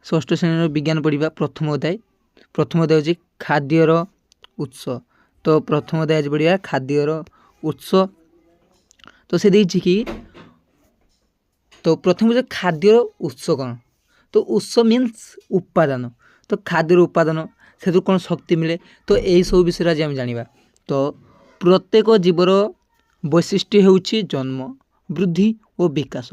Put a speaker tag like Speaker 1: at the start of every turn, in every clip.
Speaker 1: षष्ठ श्रेणी विज्ञान पढ़ा प्रथम अध्याय हूँ खाद्यर उत्स। तो प्रथम अध्याय आज पढ़ा खाद्यर उत्स। तो से देखिए कि तो प्रथम जो खाद्यर उत्स कौन, तो उत्स मीन्स उपादान। तो खाद्यर उपादान से कौन शक्ति मिले, तो यही सब विषय आज आम जाना। तो प्रत्येक जीवर वैशिष्ट्य होउछि जन्म, वृद्धि और विकास,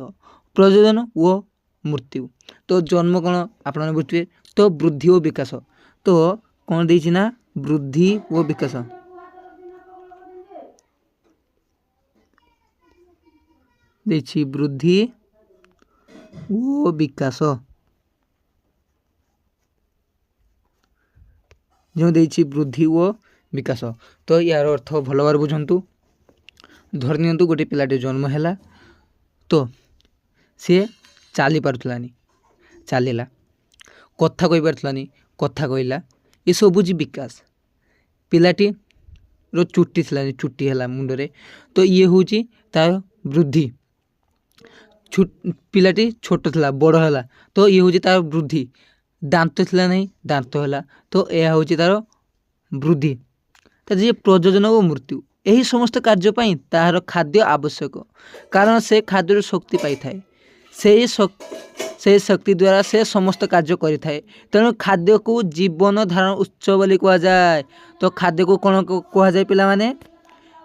Speaker 1: प्रजनन और मृत्यु। तो जन्म कौन आप बुझे, तो वृद्धि और विकास। तो कौन देछि ना वृद्धि और विकास। देछि वृद्धि और विकास जो देछि वृद्धि और विकास। तो यार अर्थ भल भाव बुझंतु। धर नियंतु गोटे पिलाटे जन्म है, तो सी चली पारुलानी, चलला, कथा कही पारुलानी, कथा कहला, ये सब बुझी विकास। पिलाटी रो चुट्टी थिलानी, चुट्टी है मुंडरे, तो ये हूँ तार वृद्धि। पिलाटी छोट थिला बड़ है, तो ये हूँ तार वृद्धि। दांत थिला नहीं, दांत है, तो यह हूँ तार वृद्धि। जे प्रयोजन और मृत्यु यही समस्त कार्यपाई तार खाद्य आवश्यक, कारण से खाद्य शक्ति पाई थाए, से शक्ति द्वारा से समस्त कार्य करें। तेणु खाद्य को जीवन धारण उत्स बोली कहा जाए। तो खाद्य को कौन कहा जाए पिला माने,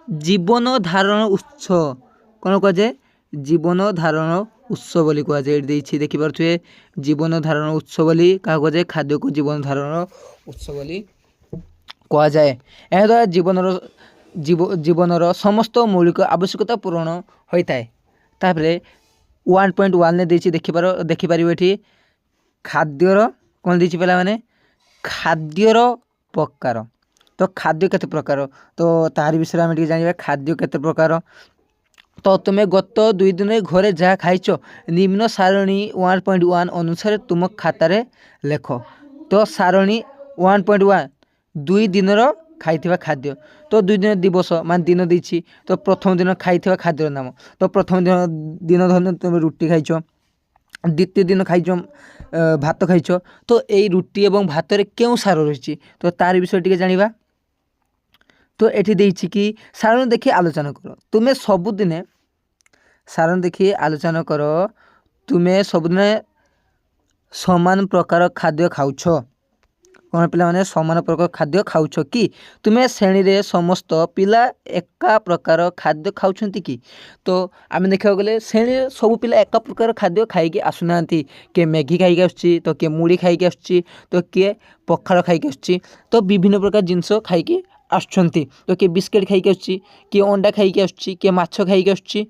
Speaker 1: जीवन धारण उत्स। कौन कहा जाए, जीवन धारण उत्स बोली कहा जाए। देखि पारे जीवन धारण उत्स बोली क्या कहा जाए, खाद्य को जीवन धारण उत्स बोली कहा जाए। यह द्वारा जीवनर समस्त मौलिक आवश्यकता पूरण होता है। तापरे 1.1 ने देखिपार ये खाद्यर कौन देछि पिला माने, खाद्यर प्रकार। तो खाद्य केते प्रकार, तो तार विषय आम जाना खाद्य केते प्रकार। तो तुम्हें गत 2 दिन घरे जहाँ खाइछ निम्न सारणी 1.1 अनुसार तुम खातार लेख। तो सारणी 1.1 2 दिन खाइथिबा खाद्य। तो 2 दिन दिवस मान दिन देछि, तो प्रथम दिन खाइथिबा खाद्यर नाम। तो प्रथम दिन धर तुम रुटी खाइछ, द्वितीय दिन खाइछ भात खाइछ, तो यही रुटी एवं भात रे केउ सार रही, तो तार विषय टिके जानिबा। तो एठी देछि कि सारण देखि आलोचना कर। तुम्हें सबुदिने सारण देखि आलोचना कर, तुम्हें सबुदिने समान प्रकार खाद्य खाउछ। कौन पिला माने समान प्रकार खाद्य खाउछ कि, तुम्हें श्रेणी रे समस्त पिला एका प्रकार खाद्य खाउछंती कि। तो आम देखा गले श्रेणी सब पिला एका प्रकार खाद्य खाई आसुना। किए मैगी खाई आसुची, तो किए मुड़ी खाई आसुची, तो किए पखाड़ खाई आसुची। तो विभिन्न प्रकार जिनस खाई आसुचंती। तो किए बिस्किट खाई आसुची, किए अंडा खाई आसुची, किए माछ खाई आसुची।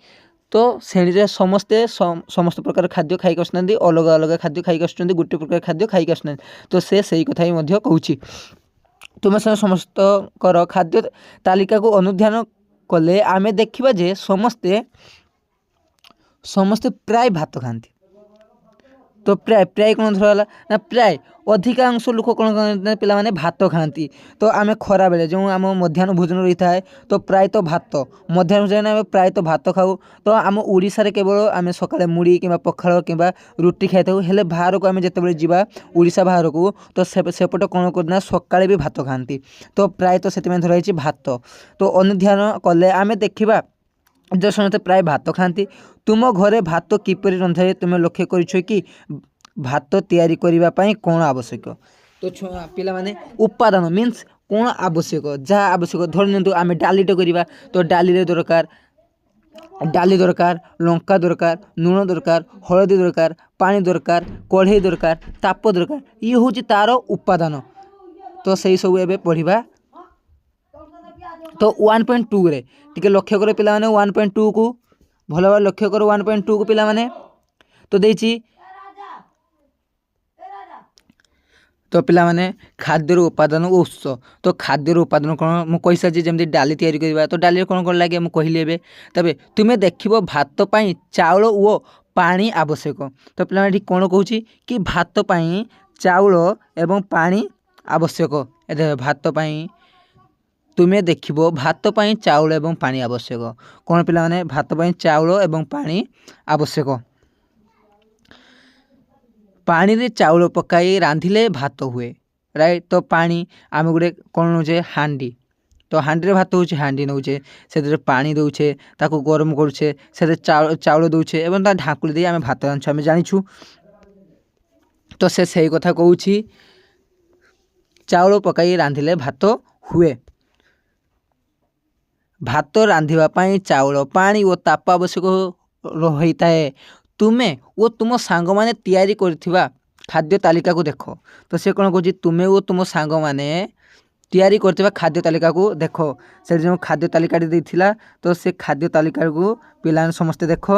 Speaker 1: तो श्रेणी रे समस्ते समस्त प्रकार खाद्य खाई आसुना, अलग अलग खाद्य खाई आसुचंती, गोटे प्रकार खाद्य खाई आसुना। तो से सही कथा ही मध्य कहूची। तुम्हें समस्त कर खाद्य तालिका को अनुध्यान कले आमे देखिबा जे समस्ते प्राय भात खाती। तो प्राय कौन धरला ना, प्राय अधिकांश लोक कौन करते पिला माने भात खाती। तो आम खरा बेले जो आम मध्याह्न भोजन रही है, तो प्राय तो भात मध्याह्न भोजन आम प्राय तो भात खाऊ। तो आम ओडिशा रे केवल आम सकाळे मुड़ी कि पखाड़ कि रुटी खाई था। हेले बाहर को आम जिते जा ओडिशा बाहर को, तो सेपट कौन करना सकाळे भी भात खाती। तो प्राय तो से धराई भात। तो अनुध्यान कले आम देखा जो समस्ते प्राय भात खाती। तुम घरे भात किपरि रंधाए तुम लक्ष्य करिछ कि, भात तैयारी करिबा पई कोन आवश्यक। तो पिला माने उपादान मीन्स कोन आवश्यक, जहाँ आवश्यक। धर नियंतु आमे डालीटे करिबा, तो डाली रे दरकार डाली दरकार, लंका दरकार, लूण दरकार, हलदी दरकार, पानी दरकार, कढ़ई दरकार, ताप दरकार। ये हूँ तार उपादान। तो सही सब एबे पढ़िबा। तो 1.2 रे टिके लक्ष्य कर पिला माने 1.2 को भल भाव लक्ष्य कर। 1.2 को पिला माने तो देछि, तो पिला माने खाद्यर उपादान और उत्स। तो खाद्यर उपादान कौन मुझे सारी जमी डाली तैयारी करवा। तो डाली कौन कौन लगे मुझे कहली एबे। तबे तुम्हें देखिबो भात पाई चाउल ओ पानी आवश्यक। तो पिला माने कौन कहूची कि भात पाई चाउल एवं पानी आवश्यक। ए भात पाई तुम्हें देखिबो भात पाई चाउल एवं पानी आवश्यक। कौन पिला माने भात पाई चाउल एवं पानी आवश्यक। पानी रे चाउल पकाई रांधिले भात हुए राइट। तो पानी आम गोटे कौन नौचे हांडी तो हांडी भात होचे हांडी नौचे से पानी दौचे ताको गरम करुचे से चाउल दौचे एवं ता ढाकुली दे आम भात रांधुछु आम जानिछु। तो से सही कथा कहूँ चाउल पकाई रांधिले भात हुए। भात रांधिबा पई चाउल पानी और ताप आवश्यक होता है। तुमे ओ तुम सांग माने तैयारी करथिबा खाद्य तालिका को देख। तो से कौन कहूँ तुमे ओ तुम सांग माने तैयारी करथिबा खाद्य तालिका को देख। से जो खाद्य तालिका देथिला तो से खाद्य तालिका को पिलाने समस्ते देख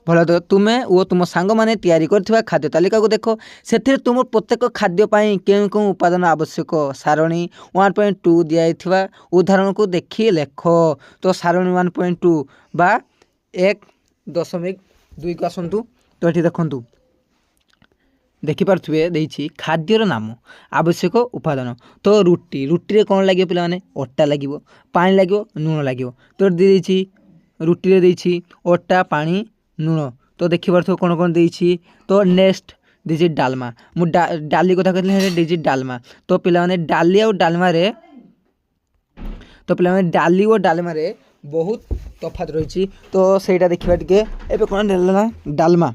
Speaker 1: भल। तो तुमे ओ तुम सांग माने तैयारी करथिबा खाद्य तालिका को देख। से तुम प्रत्येक खाद्य पाई केउ केउ उपादान आवश्यक सारणी 1.2 दिया उदाहरण को देखी लेख। तो सारणी 1.2 बा 1.2 को आसतु। तो ये देखु देखिपे देखिए खाद्यर नाम आवश्यक उपादान। तो रुटी रुटी कौन लगे पे अटा लगे पानी लगे लुण लगे। तो देखिए रुटी देखिए अटा पानी लुण। तो देखिपे कौन कौन देछि। तो नेक्स्ट देखिए डालमा मु डाली कथा कहते देखिए डालमा। तो पे डाली और डालमा रे तो पे डाली और डालमा रे बहुत तफात रही। तो सहीटा देखा टे ए कौन डालमा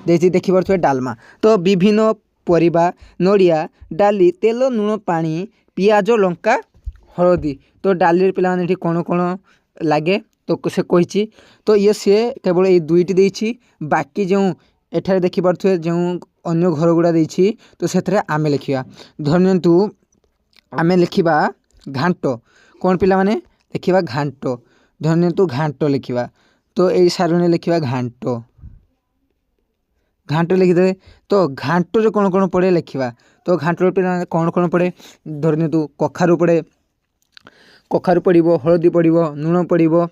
Speaker 1: देखिए देखिपे डालमा। तो विभिन्न परिबा नड़िया डाली तेल लुण पानी पियाज लंका हलदी। तो डाली पे कौन कौन लगे तो से कही। तो ये सी केवल ये दुईटी देछि बाकी जो एठारे देखिपे जो अन्य घर गुड़ा देछि तो से आम लिखा धरतु आम लिखा घांट कौन पिला माने लिखा घांट धरतु घांट लिखा। तो यही सारणी लिखा घांट घांट लिखिदे। तो घांट रे कौन कौन पड़े लिखा। तो घांट पे कौन कौन पड़े धरतु कखारु पड़े कखारु पड़ो हलदी पड़ो लुण पड़ो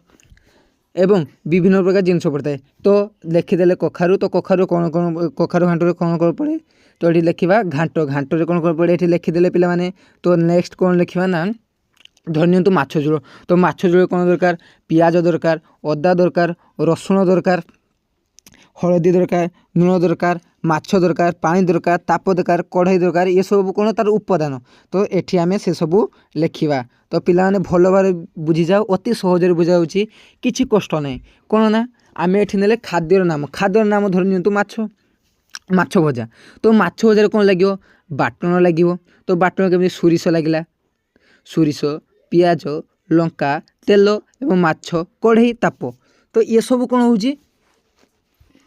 Speaker 1: एवं विभिन्न प्रकार जिनस पड़ता है। तो लिखिदे कखारु। तो कखारु कौन कौन कखारु घांट कौन कौन पड़े तो ये लिखा घांट घांट कौन कौन पड़े ये लिखिदे पे मैंने। तो नेक्स्ट कौन लिखा ना धरतु माछ झोल। तो माछ झोल कौन दरकार पियाज दरकार अदा दरकार रसुण दरकार हलदी दरकार लुण दरकार माछ दरकार पानी दरकार ताप दरकार कढ़ाई दरकार ये सब कौन तार उपादान। तो एठी आमे से सबू लिखा। तो पिलाने भल भाव बुझी जाओ अति सहज बुझा किसी कष्ट ना कौन ना आम एठी नेले खाद्यर नाम धरि नियंतु माछ माछ भजा। तो माछ भजा कौन लगे बाटण लगे। तो बाटण केमि सोरिष लगिला सोरिष पियाज लंका तेल एवं माछ कढ़ाई ताप। तो ये सब कौन हो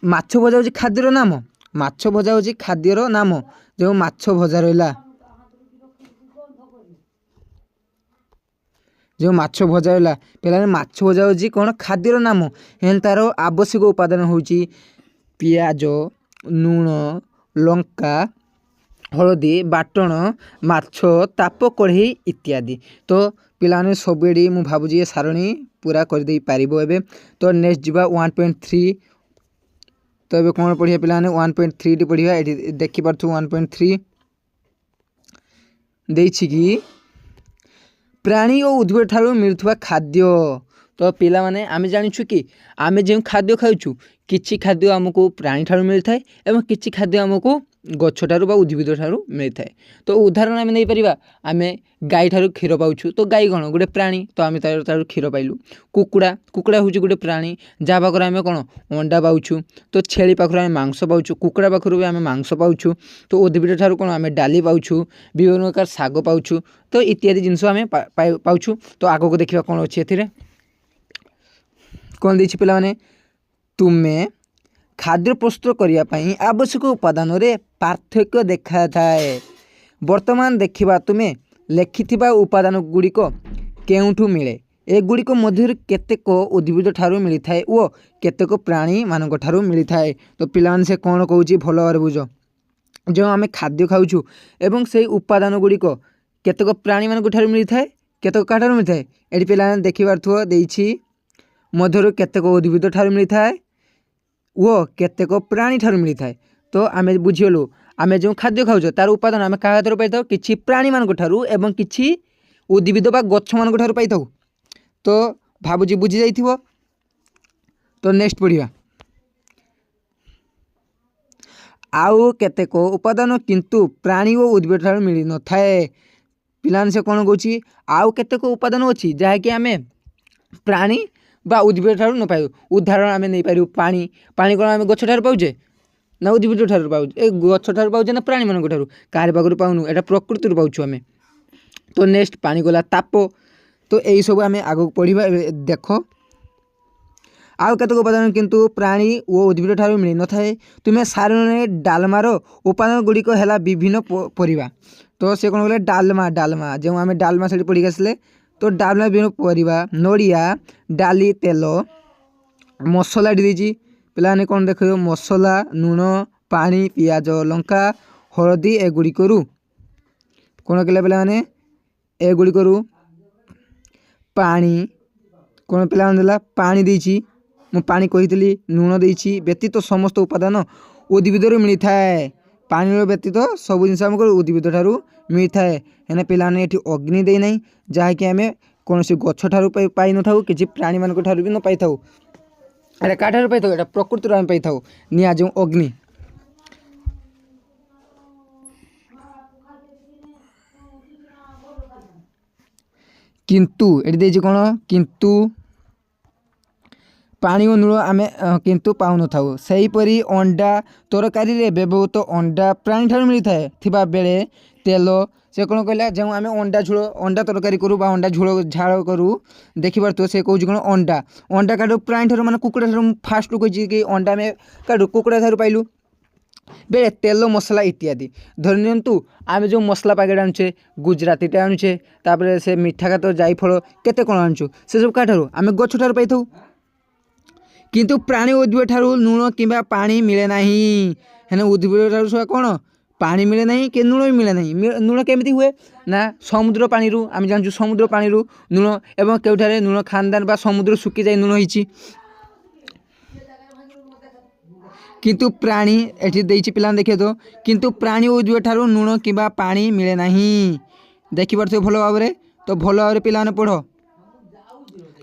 Speaker 1: माछ भजा हूँ खाद्यर नाम माछ भजा हूँ खाद्यर नाम जो माछ भजा रहा जो माछ भजा रहा पे माछ भजा हूँ कौन खाद्यर नाम हेन तार आवश्यक उपादान हूँ पियाज लुण लंका हलदी बाटण माछ ताप कढ़ाई इत्यादि। तो पिलाने सब एडी मु भावुची ये सारणी पूरा कर दे पारिबो एबे। तो नेक्स्ट जीवा 1.3। तो ये कौन पढ़िया पिलाने 1.3 टी पढ़िया ये देखिपार 1.3 देछि कि प्राणी और उद्भिद ठारू मिलुवा खाद्य। तो पिला माने आमे जानिछु कि आमे जे खाद्य खाउछु किछि खाद्य आमको प्राणी ठारू मिलता है एवं किछि खाद्य आमको गछ ठारू बा उद्भिद ठारू मिलता है। तो उदाहरण आमे नहीं परिबा आमे गाय ठारू क्षीर पाउछु। तो गाय कौन गोटे प्राणी तो आमे तारू क्षीर पाइलु। कुकुड़ा कुकुड़ा हूँ गोटे प्राणी जहाँ पाखर आमे कौन अंडा पाउछु। तो छेली पाखर आमे मांस पाउछु कुकुड़ा पाखर भी आमे मांस पाउछु। तो उद्भिद ठारू कौन आमे डाली पाउछु विभिन्न प्रकार शाग पाउछु। तो इत्यादि जिनस आमे पाउछु। तो आगको देखिबा कौन अछि एथिरे कौन देछि पिला माने तुमे खाद्य प्रस्तुत करिया पई आवश्यक उपादान रे पार्थक्य देखा थाए। वर्तमान देखिबा तुमे लिखिथिबा उपादान गुड़िक केउठु मिले एगुड़िक मध्य केतेक उद्भिद ठारू मिली थाए ओ केतेक प्राणी मानक ठारू मिली थाए। तो पिलान से कौन कहूँ भल भाव बुझ जो आमे खाद्य खाउछु एवं से उपादान गुड़िक केतेक प्राणी मानक ठारू मिली थाए केतेक का ठारू मिली थाए। एटी पिलाने देखिबार थुआ देछि मध्य केतेक उद्भिद ठारू मिली थाए वो केतेक प्राणी ठारू मिली थाए। तो आमे बुझिगलु आमे जो खाद्य खाउछ तार उपादान आमे का ठारू पाइथाउ किछि प्राणी मानक ठारू एवं किछि उद्भिद बा गछ मानक ठारू पाइथाउ। तो भाबुची बुझी जाइथिबो। तो नेक्स्ट पढ़िया आउ केतेक उपादान किंतु प्राणी और उद्भिद ठारू मिल न थाए। पिलाने से कौन कौची आउ केतेक उपादान अच्छी जहाँकि आम प्राणी बा उद्भिद ठारू न पाइबु। उदाहरण आम नहीं पारू पानी पानी कौन आम गछ ठारू पाउचे ना उद्भिद ठारू पाउचे ए गछ ठारू पाउचे ना प्राणी मान ठारू काहारि पाखरु पाउनु एटा प्रकृति पाउछु आम। तो नेक्स्ट पानी गला ताप। तो यही सब आम आग पढ़ा देख आउ केतक उपादान किंतु प्राणी और उद्भिद ठारू मिल न थाए। तुम्हें सारणी डालमार उपादान गुड़िक है विभिन्न परिबा। तो से कौन कहले डालमा डालमा जो आम डालमा से पढ़ी आसले तो डालमा विभिन्न परिबा नड़िया डाली तेल मसला देती पे कौन देख मसला लुण पानी पियाज लंका हलदी एगुड़िक कौन कहले पे एगुड़िक पानी कौन पे देला पानी देती मु पानी कही लुण देती व्यतीत समस्त उपादान उद्भिद मिलता है। पानी व्यतीत सब जिन आमको उद्भिद ठारू मिलता है। हेने पे अग्नि देना जहाँकि आम कौन से गछ ठारू पाई न था कि प्राणी मान ठारू भी न पाई था। एटा क्या ठारू पाई था एटा प्रकृति आम पाई था निआ जो अग्नि। किंतु ये कौन किंतु पानी और लुण आम किंतु पाऊ न था। सहीपरी अंडा तरकारी व्यवहृत अंडा प्राणी ठारू मिलता है बेले तेल से कौन कहला जो आम अंडा झोल अंडा तरकारी करूँ अंडा झोल झाड़ करूँ देखी पार तो से कौन कौन अंडा अंडा काटू प्राणी ठारू माने कुकुड़ा ठारू फास्ट कही कि अंडा आम काटू कुकुड़ा ठारू पाइलु बेले तेल मसला इत्यादि। धरी नियंतु आम जो मसला पैकेट आनुचे गुजराती आनुचे तापर से मिठा खात जायफल केते कौन आनुचु से सब क्या ठारू आम गछ ठारू पाई था। किंतु प्राणी उद्भिद ठारू लुण कि पानी मिले नहीं हेने उद्भिद ठारू सब कौन पानी मिले नहीं कि लुण भी मिले नहीं। लुण केमिति हुए ना समुद्र पानी रू आम जानचु समुद्र पानी रू लुण एवं केउठारे लुण खानदान बा समुद्र सुखी जाए लुण होइछि। किंतु प्राणी एठी देइछि पिलान देखिए तो किंतु प्राणी उद्भिद ठारू लुण कि पानी मिले नहीं देखि पारथि भल भाव रे। तो भल भाव रे पिलाने पढ़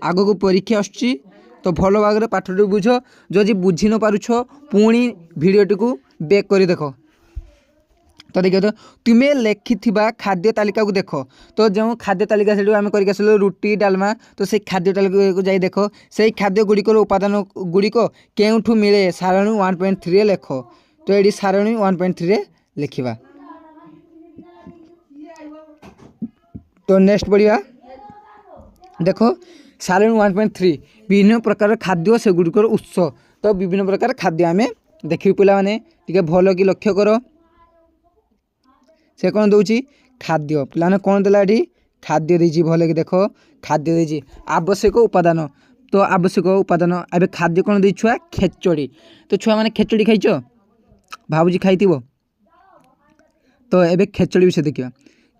Speaker 1: आग को परीक्षा आसुछि तो भल भाव रे पाठटी बुझ जदि बुझी न पारुछ पुणी भिडियोटी को बैक कर देख। तो देखिए तो तुम्हें लिखि खाद्य तालिका को देख तो जो खाद्य तालिका से आम कर रुटी डालमा तो से खाद्य तालिका को जाई देख से खाद्य गुड़िक उपादान गुड़िक केउठू मिले सारणी 1.3 लेख। तो ये सारणी 1.3 लिखा। तो नेक्स्ट बढ़िया देख सारणी 1.3 विभिन्न प्रकार खाद्य से गुड़िकर उत्स। तो विभिन्न प्रकार खाद्य आम देखिए पाने टे भल कि लक्ष्य कर से कौन दौर खाद्य पे कौन देला खाद्य देती भले कि देख खाद्य देती आवश्यक उपादान। तो आवश्यक उपादान अब खाद्य कौन दे छुआ खेचड़ी। तो छुआ मैंने खेचड़ी खाइच भावुजी खाई तो ये खेचड़ी विषय देखा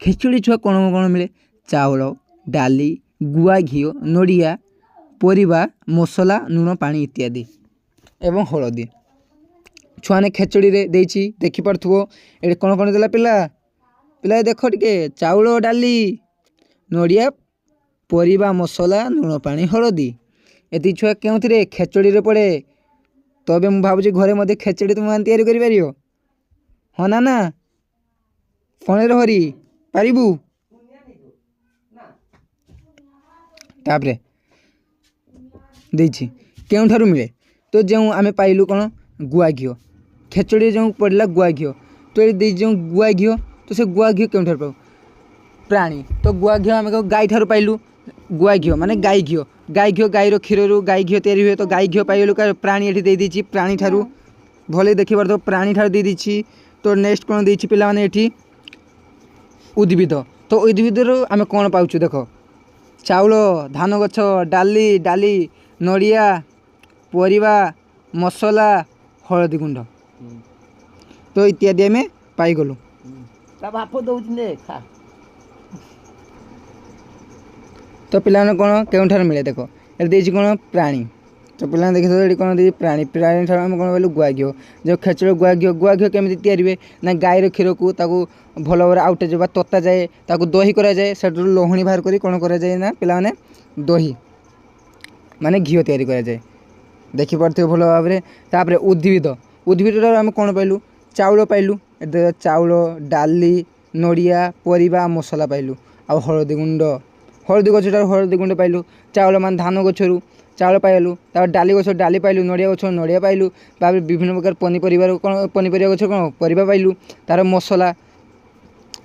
Speaker 1: खेचड़ी छुआ कौन कौन मिले चाउल डाली गुआ घी नड़िया परिबा मसला लुण पानी इत्यादि एवं हलदी छुआ ने खेचड़ी रे देछि देखि पारथुओ ए कौन कौन देला पिला पिला देख टिके चाउल डाली नड़िया परिबा मसला लुण पानी हलदी एति छुआ केउथि खेचड़ी रे पड़े। तो अब मुझे भावुँ घरे मध्य खेचड़ी तुम तैयारी कर पार हाँ ना ना फोन हरी पारिबू तापरे देछि केउठारु मिले। तो जो आम पाइलु कौन गुआ घी खेचड़ी जो पड़ला गुआ घी। तो ये जो गुआ घी तो से गुआ घी केउठार पाऊ प्राणी। तो गुआ घी आम गाई ठारू पाइलु गुआ घी माने गाई घी गाईर क्षीर गाई घी तैयारी हुए। तो गाई घी पाइलु प्राणी ये देदेछि प्राणी ठारू भले देखि पार तो प्राणी ठारू देदेछि। तो नेक्स्ट कौन देछि पिला माने एठी उद्भिद। तो उद्भिद आम कौन पाउछु देख चाउल धान गछ डाली डाली नड़िया परिबा मसला हलदी गुंड तो इत्यादि आम पाइगलु। तो पिलाने कौन केउठार मिले देख ये देछि कौन प्राणी। तो पिला देखी ये कौन दे प्राणी प्राणी ठार आम कौन कहलु गुआ घी जो खेचड़ गुआ घी केमी तैयारी हुए ना गाईर क्षीर को भल भाव आउटे जाए तता जाए ताकू दही करा जाए से लहुणी बाहर करी कौन करा जाए ना पिला माने दही माने घी तैयारी करा जाए देखि पारथिबे भल भाव में। तापर उद्भिद उद्भिद आम कौन पाइलु चाउल पाइलु चाउल डाली नड़िया परिबा मसला पाइलु आ हलदी गुंड हलदी गछटार हलदी गुंड पाइलु चाउल मान धान गछरु चाउल पाइलु डाली गछ डाली पाइलु नड़िया गछ नड़िया पाइलु विभिन्न प्रकार पनीपरिया गछ कौन परिबा पाइलु तार मसला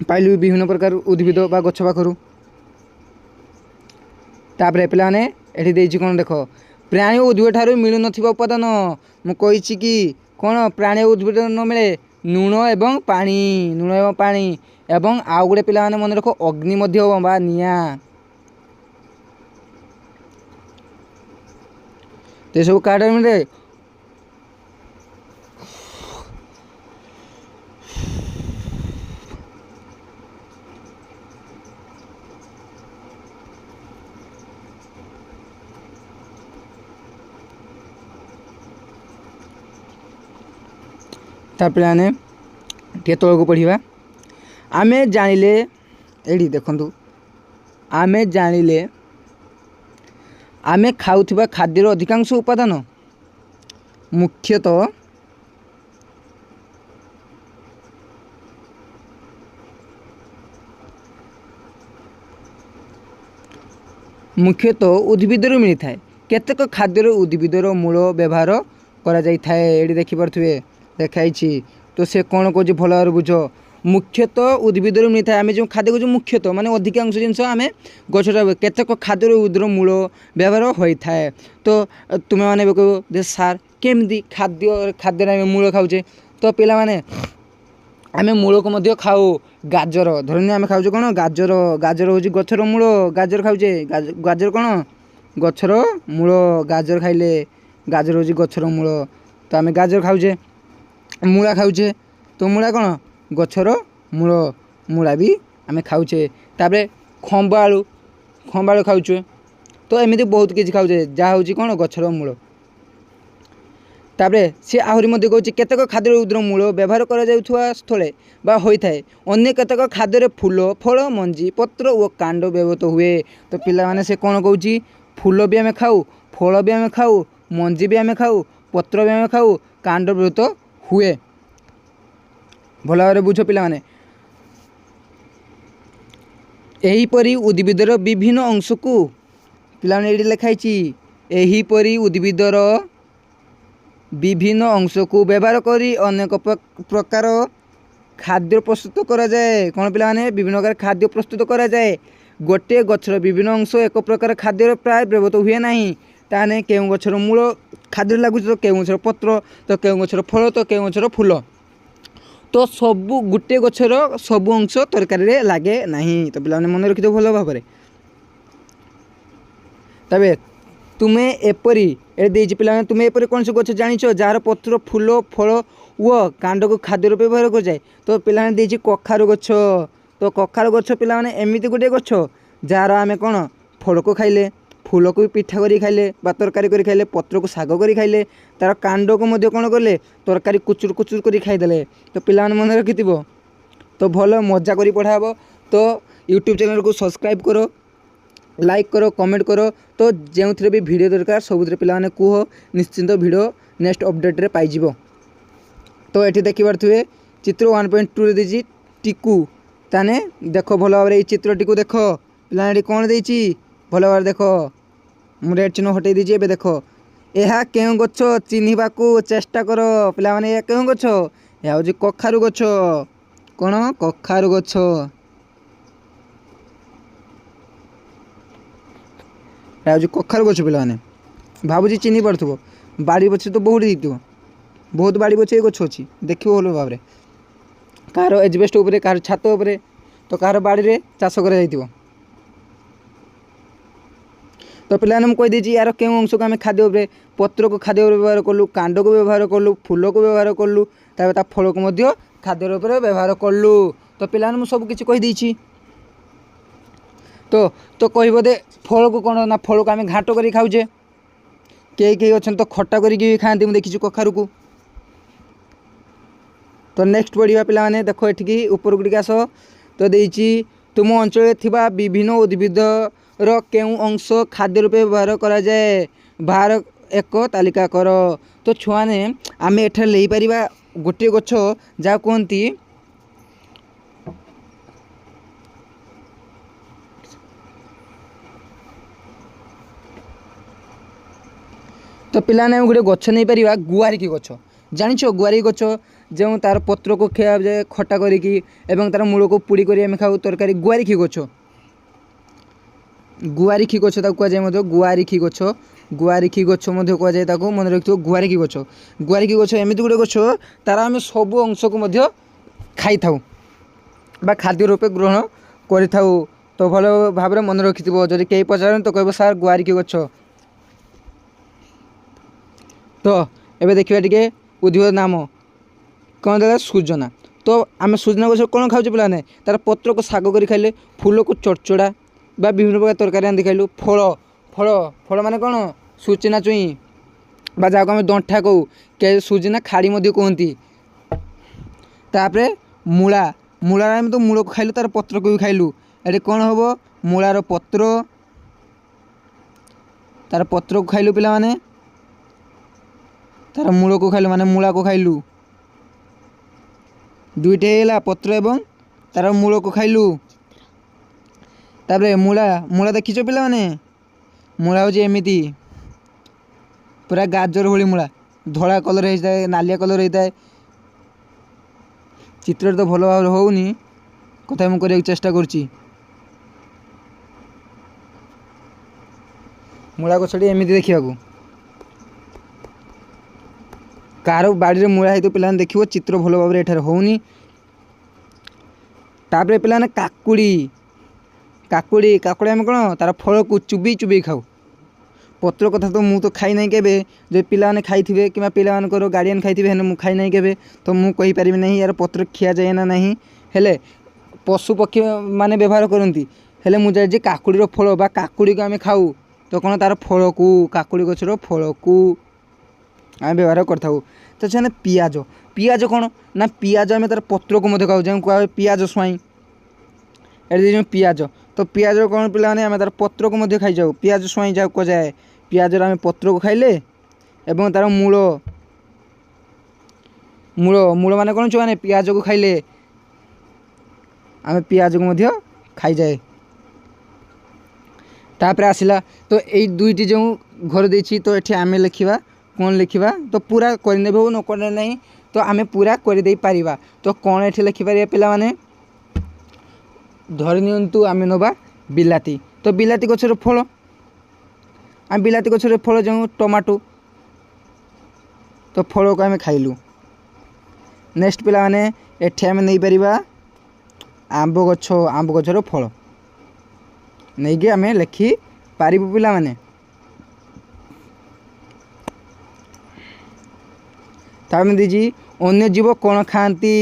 Speaker 1: पाइलु विभिन्न प्रकार उद्भिद बा गछ पाखरु तापरे पे ये कौन देख प्राणी उद्भिद ठारू मिलू नथिबा उपादान मु कहिछि कि कौन प्राणी उद्भिद न मिले लुण एवं पानी लुण एवं पानी एवं आउ गुड़े पिला मन रख अग्नि बा निया तो सब कार्ड मिले ताने टे तल को पढ़ा आमे जानिले एडी देखंतु आमे जानिले आमे खाउथिबा खाद्यर अधिकांश उपादान मुख्यतः उद्भिदर मिली थाए केतेक खाद्यर उद्भिदर मूल व्यवहार करा जाई थाए एडी देखि परथुवे देखाई तो से कौन कौन भल भाव बुझ मुख्यतः उद्भिदर मिलता है आम जो खाद्य कौन मुख्यतः माने अधिकांश जिनस आम गछटा केतेक खाद्य उद्भिदर मूल व्यवहार होता है तो तुम्हें मैंने कह सार केमती खाद्य खाद्य मूल खाऊे तो पिला माने आम मूल को मध्य खाऊ गाजर धरनी आम खाऊे कौन गाजर गाजर हूँ गछर मूल गाजर खाऊे गाजर कौन गछर मूल गाजर खाइले गाजर हूँ गछर मूल तो आम गाजर खाऊे मूला खाऊे तो मूला कौन गछर मूल मूला भी आम खाऊे तापर खंबालू खंबालू खाऊे तो एमती बहुत किसी खाऊे जहाँ हूँ कौन गछर मूल तापर सी आहरी मध्य कहूँ केतेक खाद्य उद्भिदर मूल व्यवहार करा स्थले बा होता है अन्य केतेक खाद्य फूल फल मंजी पत्र और कांड व्यवहृत हुए तो पिला माने से कौन कहूँ फूल भी आम खाऊ फल भी आम खाऊ मंजी भी आम खाऊ पत्र भी आम खाऊ कांड व्यवहृत हुए भल भाव बुझ पिला माने एहीपरि उद्भिदर विभिन्न अंश को पिला माने एठी लिखाई एहीपरि उद्भिदर विभिन्न अंश को व्यवहार करी अनेक प्रकार खाद्य प्रस्तुत करा जाए कौन पिला माने विभिन्न प्रकार खाद्य प्रस्तुत करा जाए गोटे गछर विभिन्न अंश एक प्रकार खाद्य प्राय व्यवहृत हुए नहीं ताने केउ गछर मूल खाद्य लगुच तो केउ गछर पत्र तो केउ गछर फल तो केउ गछर फूल तो सबू गोटे गछर सबू अंश तरकारी रे लागे नहीं तो पिला माने मन रखिथ भल भाव तबे तुम्हें एपरी ए देछि पिला माने तुम्हें एपरी कौन से गछ जानिछ जार पत्र फूल फल व कांड को खाद्य रूप व्यवहार कर जाए तो पिला माने देछि कखारु गछ तो कखारु गछ पिला माने एमिति गोटे गछ जार आमे कोन फल को खाइले फूल को भी पिठा करी खाइले बा तरकारी करी खाइले पत्र को साग करी खाइले तार कांड को मध्य कौन कले तरकारी कुचुर कुचुर करी खाईदेले तो पिला मन रखिथिबो तो भल मजा करी पढ़ाबो तो यूट्यूब चैनल को सब्सक्राइब करो लाइक करो कमेंट करो तो जो भी वीडियो दरकार सबुरे पिला माने कुह निश्चिंत वीडियो नेक्स्ट अपडेट रे पाइजिबो तो ये देखिबार थे चित्र 1.2 रे देछि टिकू ताने देखो भल भाव ये चित्र टिकू देख पिला कौन देछि भल भाव देख मु रेड चिन्ह हटै दीजिए एबे देखो यह केउ गछ चिन्हिबाकू चेष्टा कर पिला माने केउ गछ या हूँ कखारु गछ कौन कखारु गछ हूँ कखारु गछ पिला माने भावुची चिन्हि पार्थुबो बाड़ी पछे तो बहुत देखियो बहुत बाड़ी पछे गछ अछि देखियो भल भाव कार एजबेस्ट उपरे कार छात उपरे तो कार बाड़ी रे चाष करा जाइतिबो तो पिलाने कही दीजिए यार क्यों अंश को आम खाद्य पत्र को खाद्य व्यवहार कलु कांड को व्यवहार कलु फूल को व्यवहार कलु तापर फल को मध्य खाद्य रूप व्यवहार कलु तो पिलाने मुझे सब किसी कहीदेछि तो कह दे फल को कौन ना फल को आम घाट कर खाऊे कई अच्छा तो खट्टा करके खाती मुझे देखी कखारु को तो नेक्स्ट पढ़ा पिलाने देख ये ऊपर गुड़िक आस तो देछि तुम अंचल थिबा विभिन्न उद्भिद केउ अंश खाद्य रूपे व्यवहार करा जाए बाहर एक तालिका कर तो छुआ ने आम एठार ले पारिबा गोटे गछ जहाँ कहती तो पिलाने गोटे गछ नहीं पार गुआरिकी गछ जानिछ गुआरिकी गछ जो तार पत्र को खिया जाए खटा करिकी एवं तार मूल को पुड़ी कर आम खाऊ तरकारी गुआरिकी गछ गुआरिकी गछ कहुए गुआरिकी गछ गुआरिकी गछ कहुए मन रखिथ गुआरिकी गछ एमती गोटे गछ तार आम सब अंश को खाई था बा खाद्य रूपे ग्रहण कर तो भल भाव मन रखि जदि कहीं पचार तो कह सार गुआरिकी गछ। तो ये देखा टे उद्भिद नाम कौन देगा सुजना। तो आम सुजना गछ कौन खाऊ पे तार पत्र को शाग कर खाइले फूल को चड़चड़ा बा विभिन्न प्रकार तरकारी आंधी खाइलु फल फल फल माने कौन सुचना चुई बा जहाँ को आम दंठा कहू के सुजना खाड़ी कहती। तापरे मूला मूला आम तो मूल को खाइलु तार पत्र को भी खाइलु ये कौन हम मूलार पत्र तार पत्र को खाइलु पिला माने तार मूल को खाइलु माने मूला को खाइलु दुईटे है पत्र एवं तार मूल को खाइलु। तापरे मूला मूला देखिछ पिला माने मूला हूँ एमती पूरा गाजर भली मूला धला कलर होता है नालिया कलर होता है चित्र तो भल भाव होनी कथा मुझे करने चेष्टा करुँची मूला गछटी एमती देखा कार बाड़ी मूला है तो पिला देखो चित्र भल भाव एठार होनी। तापरे पिला काकुड़ी काकुड़ी काकुड़ी आम कौन तार फल को चुबी चुबी खाऊ पत्र कथा तो मुझे तो खाई ना के जो पिलाने खाई थे कि पिलानकर गार्डियन खाई थे मुझे खाई ना के तो मुझे पारि नहीं यार पत्र खिया जाए ना नहीं हेले पशु पक्षी माने व्यवहार करती हेले मुझे जे काकुड़ी फल बा काकुड़ी को आम खाऊ तो कौन तार फल को काकुड़ी गछर फल को आम व्यवहार करता। तो से पियाज पियाज कौन ना पियाज आम तार पत्र को खाऊ जो कह पियाज स्वाई ये पियाज तो पियाज कौन पिला आम तार पत्र को खाई जाऊ पियाज स्वाई जहाँ कह जाए पियाज आम पत्र को खाइले एवं तार मूल मूल मूल मान कौन छुआ पियाज को खाइले आम पियाज को खाई जाए। तापर आसला तो यही दुईटी जो घर देती तो ये आम लिखा कौन लिखा तो पूरा करने न करने नहीं तो आम पूरा करदे पारिबा। तो कौन ये लिखिपर पिला माने धरी नियंतु आम नवा बिलाती तो बिलाती गछर फल आम बिलाती गछर फल जो टमाटो तो फल को आम खाइलु। नेक्स्ट पिला माने एठी आम नहीं पारिबा आंब गछर फल नहीं कि आम लिखि पारिबु पिला माने। तामें दीजी अन्य जीव कौन खाती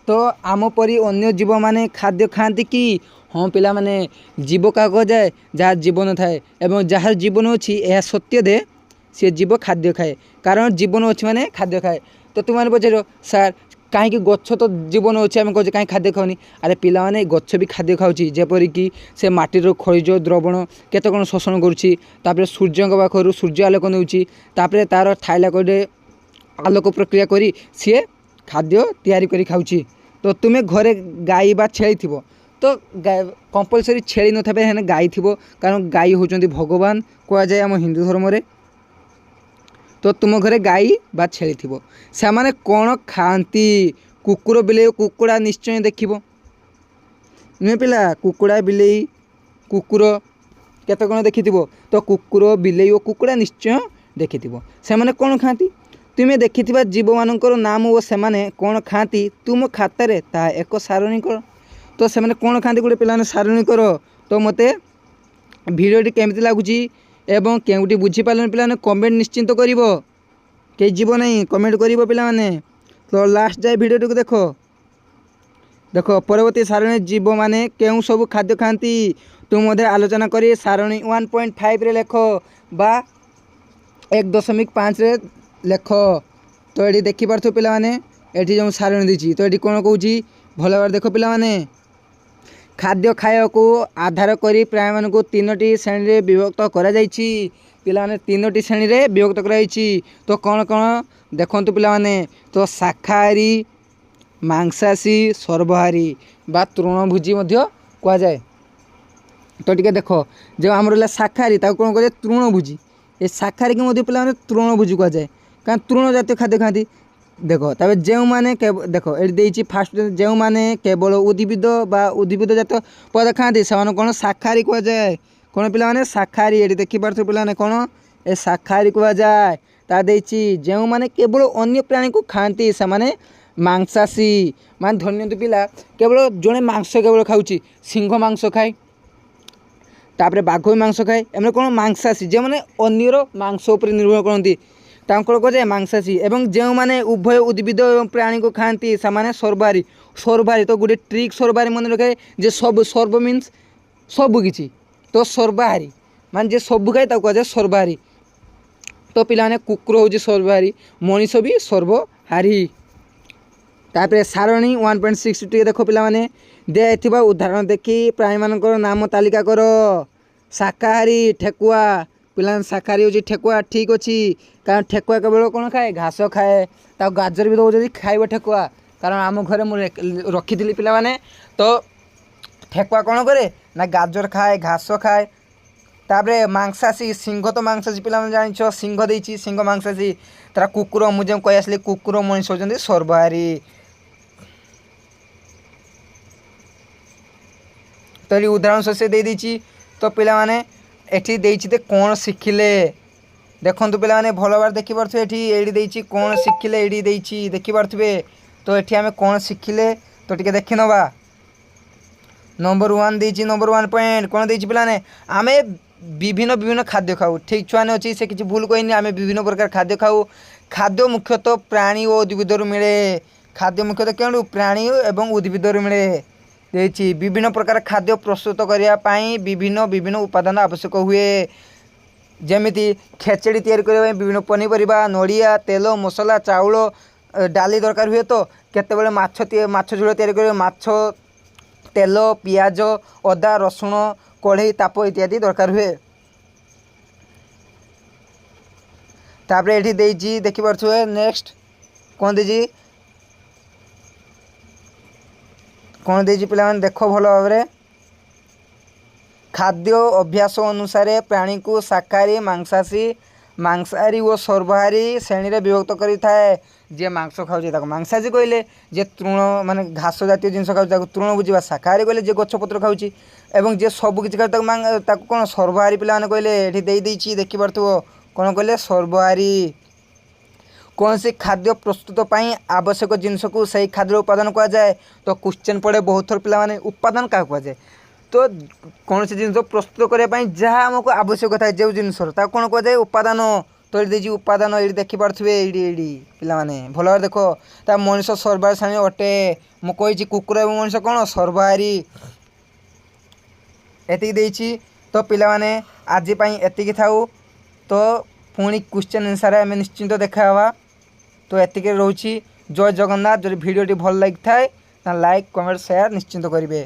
Speaker 1: तो आम परी अन्य जीव माने खाद्य खाती कि हाँ पिला माने जीव क्या कह जाए जहाँ जीवन थाए एवं जार जीवन अच्छी यह सत्य दे सी जीव खाद्य खाए कारण जीवन अच्छी माने खाद्य खाए। तो तुम पचार सार कहीं गछ तो जीवन अच्छे आम कहे कहीं खाद्य खाऊनी अरे पिला माने गछ भी खाद्य खाऊँगी जेपरिक से माटीर खनिज द्रवण केते कौन शोषण करुँच सूर्य पाखर सूर्य आलोक नौपर तार थाइला कड़े आलोक प्रक्रिया करी सी खाद्य तैयारी करी खाऊँची। तो तुम्हें घरे गाई बा छेली थी तो कंपलसरी छेली न था गाई थी कारण गाई होचंती भगवान कह जाए आम हिंदू धर्म रे। तो तुम घरे गाई बा छेली थी से माने कौन खाती कुकुर बिले कुकुड़ा निश्चय देख नुहे पिला कुकुड़ा बिले कुकुर केते कौन देखि तो कुकुर बिले और कुकुड़ा निश्चय देखि से माने कौन खाती तुम्हें देखि जीव मानकर नाम और से माने कौन खाती तुम खातार ता एक सारणी कर। तो से माने कौन खाती गोटे पिला सारणी कर। तो मते भिडियोटी केमती लगुच एवं केउटी बुझीपारे पिला कमेंट निश्चिंत कर कई जीव नहीं कमेंट कर पिला माने। तो लास्ट जाए भिडियोटी को देख परवर्ती सारणी जीव माने केउ सब खाद्य खाती तुम आलोचना कर सारणी 1.5 रे लेख बा 1.5 रे लेख। तो ये देखिपार पिला माने ये जो सारणी देती तो ये कौन कौच भल भाव देख पिला माने खाद्य खाया को आधार करी प्राणी मान को 3टी श्रेणी में विभक्त करा जायछि ପିଲାମାନେ 3ଟି ଶ୍ରେଣୀରେ ବିଭକ୍ତ କରାଯାଇଛି। ତ କ'ଣ କ'ଣ ଦେଖନ୍ତୁ ପିଲାମାନେ, ତ ଶାକାହାରୀ, ମାଂସାଶୀ, ସର୍ବହାରୀ ବା ତୃଣଭୋଜୀ ମଧ୍ୟ କୁହାଯାଏ। ତ ଟିକେ ଦେଖ, ଯେଉଁ ଆମର ରହିଲା ଶାକାହାରୀ ତାକୁ କ'ଣ କୁହାଯାଏ? ତୃଣଭୋଜୀ। ଏ ଶାକାହାରୀକି ମଧ୍ୟ ପିଲାମାନେ ତୃଣଭୋଜୀ କୁହାଯାଏ, କାରଣ ତୃଣ ଜାତୀୟ ଖାଦ୍ୟ ଖାଆନ୍ତି। ଦେଖ ତାପରେ ଯେଉଁମାନେ ଦେଖ ଏଠି ଦେଇଛି ଫାଷ୍ଟ, ଯେଉଁମାନେ କେବଳ ଉଦ୍ଭିଦ ବା ଉଦ୍ଭିଦ ଜାତୀୟ ପଦାର୍ଥ ଖାଆନ୍ତି ସେମାନଙ୍କୁ କ'ଣ? ଶାକାହାରୀ କୁହାଯାଏ। କ'ଣ ପିଲାମାନେ? ଶାକାହାରୀ। ଏଠି ଦେଖିପାରୁଥିବେ ପିଲାମାନେ କ'ଣ? ଏ ଶାକାହାରୀ କୁହାଯାଏ। ତା ଦେଇଛି ଯେଉଁମାନେ କେବଳ ଅନ୍ୟ ପ୍ରାଣୀକୁ ଖାଆନ୍ତି ସେମାନେ ମାଂସାଶୀ। ମାନେ ଧରି ନିଅନ୍ତୁ ପିଲା, କେବଳ ଜଣେ ମାଂସ କେବଳ ଖାଉଛି, ସିଂହ ମାଂସ ଖାଏ, ତାପରେ ବାଘ ବି ମାଂସ ଖାଏ, ଏମାନେ କ'ଣ? ମାଂସାଶୀ। ଯେଉଁମାନେ ଅନ୍ୟର ମାଂସ ଉପରେ ନିର୍ଭର କରନ୍ତି ତାଙ୍କର କୁହାଯାଏ ମାଂସାଶୀ। ଏବଂ ଯେଉଁମାନେ ଉଭୟ ଉଦ୍ଭିଦ ଏବଂ ପ୍ରାଣୀକୁ ଖାଆନ୍ତି ସେମାନେ ସର୍ବାହାରୀ। ସର୍ବାହାରୀ ତ ଗୋଟେ ଟ୍ରିକ୍ ସର୍ବାହାରୀ ମନେ ରଖେ, ଯେ ସବୁ, ସର୍ବ ମିନ୍ସ ସବୁ କିଛି, ତ ସର୍ବାହାରୀ ମାନେ ଯେ ସବୁ ଖାଏ ତାକୁ କୁହାଯାଏ ସର୍ବାହାରୀ। ତ ପିଲାମାନେ କୁକୁର ହେଉଛି ସର୍ବାହାରୀ, ମଣିଷ ବି ସର୍ବହାରୀ। ତାପରେ ସାରଣୀ 1.6 ଟିକେ ଦେଖ ପିଲାମାନେ, ଦିଆଯାଇଥିବା ଉଦାହରଣ ଦେଖି ପ୍ରାଣୀମାନଙ୍କର ନାମ ତାଲିକା କର। ଶାକାହାରୀ ଠେକୁଆ, ପିଲାମାନେ ଶାକାହାରୀ ହେଉଛି ଠେକୁଆ, ଠିକ୍ ଅଛି, କାରଣ ଠେକୁଆ କେବଳ କ'ଣ ଖାଏ? ଘାସ ଖାଏ। ତାକୁ ଗାଜର ବି ଦେଉଛନ୍ତି ଖାଇବ ଠେକୁଆ, କାରଣ ଆମ ଘରେ ମୁଁ ରଖିଥିଲି ପିଲାମାନେ। ତ ଠେକୁଆ କ'ଣ କରେ? ନା ଗାଜର ଖାଏ, ଘାସ ଖାଏ। ତାପରେ ମାଂସାଶୀ, ସିଂହ ତ ମାଂସାଶୀ ପିଲାମାନେ ଜାଣିଛ, ସିଂହ ଦେଇଛି, ସିଂହ ମାଂସାଶୀ। ତାର କୁକୁର, ମୁଁ ଯେଉଁ କହି ଆସିଲି କୁକୁର, ମଣିଷ ହେଉଛନ୍ତି ସର୍ବାହାରୀ। ତ ଏଠି ଉଦାହରଣ ଶେଷ ଦେଇଛି। ତ ପିଲାମାନେ ଏଠି ଦେଇଛି ଯେ କ'ଣ ଶିଖିଲେ, ଦେଖନ୍ତୁ ପିଲାମାନେ ଭଲ ଭାବରେ ଦେଖିପାରୁଥିବେ। ଏଇଠି ଦେଇଛି କ'ଣ ଶିଖିଲେ, ଏଇଠି ଦେଇଛି ଦେଖିପାରୁଥିବେ। ତ ଏଠି ଆମେ କ'ଣ ଶିଖିଲେ ତ ଟିକେ ଦେଖିନେବା। ନମ୍ବର 1 ଦେଇଛି, ନମ୍ବର 1 ପଏଣ୍ଟ କ'ଣ ଦେଇଛି ପିଲାମାନେ? ଆମେ ବିଭିନ୍ନ ଖାଦ୍ୟ ଖାଉ। ଠିକ୍ ଛୁଆନେ ଅଛି, ସେ କିଛି ଭୁଲ କହିନି, ଆମେ ବିଭିନ୍ନ ପ୍ରକାର ଖାଦ୍ୟ ଖାଉ। ଖାଦ୍ୟ ମୁଖ୍ୟତଃ ପ୍ରାଣୀ ଓ ଉଦ୍ଭିଦରୁ ମିଳେ। ଖାଦ୍ୟ ମୁଖ୍ୟତଃ କେଉଁଠୁ? ପ୍ରାଣୀ ଏବଂ ଉଦ୍ଭିଦରୁ ମିଳେ। ଦେଇଛି ବିଭିନ୍ନ ପ୍ରକାର ଖାଦ୍ୟ ପ୍ରସ୍ତୁତ କରିବା ପାଇଁ ବିଭିନ୍ନ ଉପାଦାନ ଆବଶ୍ୟକ ହୁଏ। ଯେମିତି ଖେଚେଡ଼ି ତିଆରି କରିବା ପାଇଁ ବିଭିନ୍ନ ପନିପରିବା, ନଡ଼ିଆ, ତେଲ, ମସଲା, ଚାଉଳ, ଡାଲି ଦରକାର ହୁଏ। ତ କେତେବେଳେ ମାଛ ଝୋଳ ତିଆରି କରିବା ମାଛ, ତେଲ, ପିଆଜ, ଅଦା, ରସୁଣ, କଢ଼େଇ, ତାପ ଇତ୍ୟାଦି ଦରକାର ହୁଏ। ତାପରେ ଏଠି ଦେଇଛି ଦେଖିପାରୁଥିବେ, ନେକ୍ସଟ କ'ଣ ଦେଇଛି? କ'ଣ ଦେଇଛି ପିଲାମାନେ ଦେଖ ଭଲ ଭାବରେ। ଖାଦ୍ୟ ଅଭ୍ୟାସ ଅନୁସାରେ ପ୍ରାଣୀକୁ ଶାକାହାରୀ, ମାଂସାହାରୀ ଓ ସର୍ବହାରୀ ଶ୍ରେଣୀରେ ବିଭକ୍ତ କରିଥାଏ। ଯିଏ ମାଂସ ଖାଉଛି ତାକୁ ମାଂସାଶୀ କହିଲେ, ଯିଏ ତୃଣ ମାନେ ଘାସ ଜାତୀୟ ଜିନିଷ ଖାଉଛି ତାକୁ ତୃଣଭୋଜୀ ବା ଶାକାହାରୀ କହିଲେ, ଯିଏ ଗଛପତ୍ର ଖାଉଛି ଏବଂ ଯିଏ ସବୁ କିଛି ଖାଉଛି ତାକୁ କ'ଣ? ସର୍ବହାରୀ ପିଲାମାନେ କହିଲେ। ଏଠି ଦେଇଛି ଦେଖିପାରୁଥିବ, କ'ଣ କହିଲେ? ସର୍ବହାରୀ। କୌଣସି ଖାଦ୍ୟ ପ୍ରସ୍ତୁତ ପାଇଁ ଆବଶ୍ୟକ ଜିନିଷକୁ ସେହି ଖାଦ୍ୟର ଉପାଦାନ କୁହାଯାଏ। ତ କ୍ୱେଶ୍ଚନ୍ ପଡ଼େ ବହୁତ ଥର ପିଲାମାନେ, ଉପାଦାନ କାହାକୁ କୁହାଯାଏ? ତ କୌଣସି ଜିନିଷ ପ୍ରସ୍ତୁତ କରିବା ପାଇଁ ଯାହା ଆମକୁ ଆବଶ୍ୟକ ଥାଏ ଯେଉଁ ଜିନିଷର, ତାକୁ କ'ଣ କୁହାଯାଏ? ଉପାଦାନ। ତ ଏଠି ଦେଇଛି ଉପାଦାନ, ଏଇଠି ଦେଖିପାରୁଥିବେ, ଏଇଠି ପିଲାମାନେ ଭଲ ଭାବରେ ଦେଖ। ତା ମଣିଷ ସର୍ବାହାରୀ ଶ୍ରେଣୀ ଅଟେ। ମୁଁ କହିଛି କୁକୁର ଏବଂ ମଣିଷ କ'ଣ? ସର୍ବହାରୀ। ଏତିକି ଦେଇଛି। ତ ପିଲାମାନେ ଆଜି ପାଇଁ ଏତିକି ଥାଉ। ତ ପୁଣି କ୍ୱେଶ୍ଚନ୍ ଆନ୍ସର୍ ଆମେ ନିଶ୍ଚିନ୍ତ ଦେଖା ହେବା। ତ ଏତିକି ରହୁଛି। ଜୟ ଜଗନ୍ନାଥ। ଯଦି ଭିଡ଼ିଓଟି ଭଲ ଲାଗିଥାଏ ତାହେଲେ ଲାଇକ୍, କମେଣ୍ଟ, ସେୟାର ନିଶ୍ଚିନ୍ତ କରିବେ।